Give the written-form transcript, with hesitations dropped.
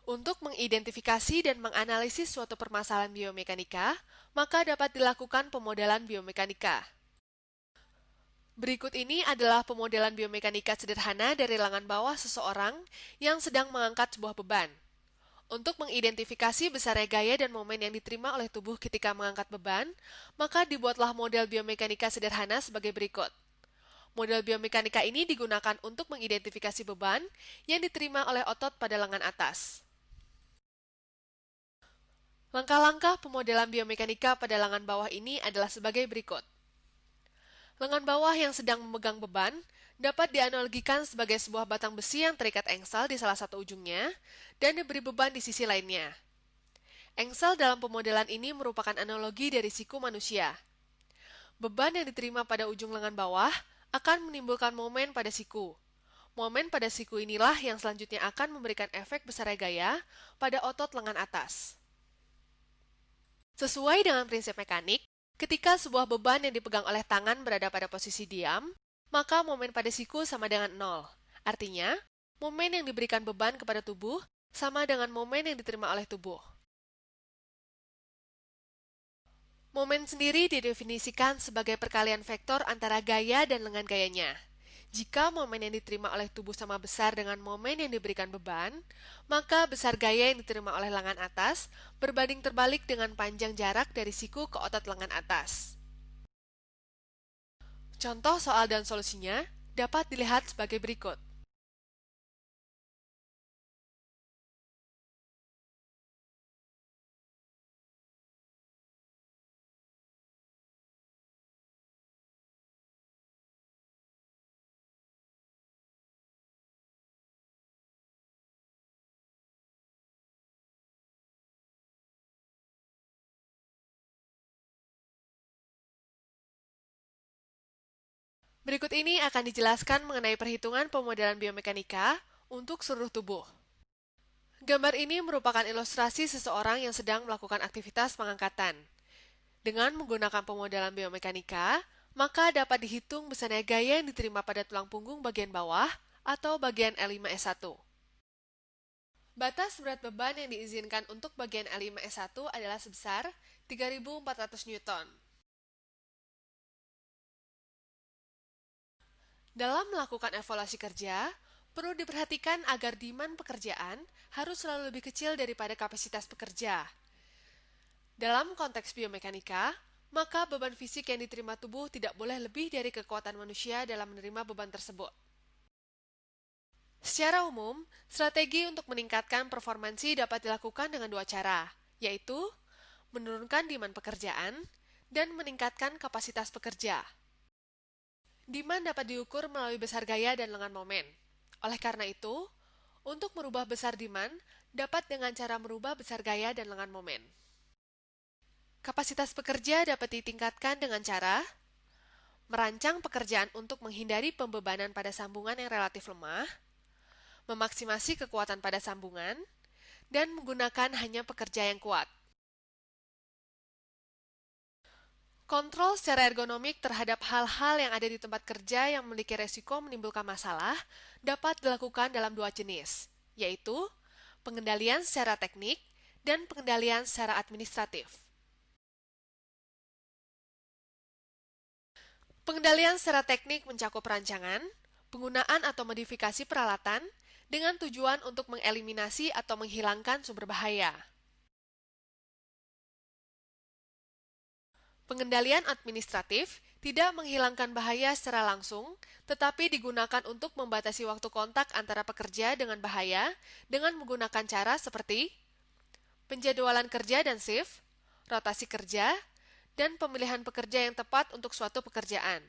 Untuk mengidentifikasi dan menganalisis suatu permasalahan biomekanika, maka dapat dilakukan pemodelan biomekanika. Berikut ini adalah pemodelan biomekanika sederhana dari lengan bawah seseorang yang sedang mengangkat sebuah beban. Untuk mengidentifikasi besarnya gaya dan momen yang diterima oleh tubuh ketika mengangkat beban, maka dibuatlah model biomekanika sederhana sebagai berikut. Model biomekanika ini digunakan untuk mengidentifikasi beban yang diterima oleh otot pada lengan atas. Langkah-langkah pemodelan biomekanika pada lengan bawah ini adalah sebagai berikut. Lengan bawah yang sedang memegang beban dapat dianalogikan sebagai sebuah batang besi yang terikat engsel di salah satu ujungnya dan diberi beban di sisi lainnya. Engsel dalam pemodelan ini merupakan analogi dari siku manusia. Beban yang diterima pada ujung lengan bawah akan menimbulkan momen pada siku. Momen pada siku inilah yang selanjutnya akan memberikan efek besarnya gaya pada otot lengan atas. Sesuai dengan prinsip mekanik, ketika sebuah beban yang dipegang oleh tangan berada pada posisi diam, maka momen pada siku sama dengan 0. Artinya, momen yang diberikan beban kepada tubuh sama dengan momen yang diterima oleh tubuh. Momen sendiri didefinisikan sebagai perkalian vektor antara gaya dan lengan gayanya. Jika momen yang diterima oleh tubuh sama besar dengan momen yang diberikan beban, maka besar gaya yang diterima oleh lengan atas berbanding terbalik dengan panjang jarak dari siku ke otot lengan atas. Contoh soal dan solusinya dapat dilihat sebagai berikut. Berikut ini akan dijelaskan mengenai perhitungan pemodelan biomekanika untuk seluruh tubuh. Gambar ini merupakan ilustrasi seseorang yang sedang melakukan aktivitas pengangkatan. Dengan menggunakan pemodelan biomekanika, maka dapat dihitung besarnya gaya yang diterima pada tulang punggung bagian bawah atau bagian L5S1. Batas berat beban yang diizinkan untuk bagian L5S1 adalah sebesar 3.400 Newton. Dalam melakukan evaluasi kerja, perlu diperhatikan agar demand pekerjaan harus selalu lebih kecil daripada kapasitas pekerja. Dalam konteks biomekanika, maka beban fisik yang diterima tubuh tidak boleh lebih dari kekuatan manusia dalam menerima beban tersebut. Secara umum, strategi untuk meningkatkan performansi dapat dilakukan dengan dua cara, yaitu menurunkan demand pekerjaan dan meningkatkan kapasitas pekerja. Demand dapat diukur melalui besar gaya dan lengan momen. Oleh karena itu, untuk merubah besar demand dapat dengan cara merubah besar gaya dan lengan momen. Kapasitas pekerja dapat ditingkatkan dengan cara merancang pekerjaan untuk menghindari pembebanan pada sambungan yang relatif lemah, memaksimasi kekuatan pada sambungan, dan menggunakan hanya pekerja yang kuat. Kontrol secara ergonomik terhadap hal-hal yang ada di tempat kerja yang memiliki resiko menimbulkan masalah dapat dilakukan dalam dua jenis, yaitu pengendalian secara teknik dan pengendalian secara administratif. Pengendalian secara teknik mencakup perancangan, penggunaan atau modifikasi peralatan dengan tujuan untuk mengeliminasi atau menghilangkan sumber bahaya. Pengendalian administratif tidak menghilangkan bahaya secara langsung, tetapi digunakan untuk membatasi waktu kontak antara pekerja dengan bahaya dengan menggunakan cara seperti penjadwalan kerja dan shift, rotasi kerja, dan pemilihan pekerja yang tepat untuk suatu pekerjaan.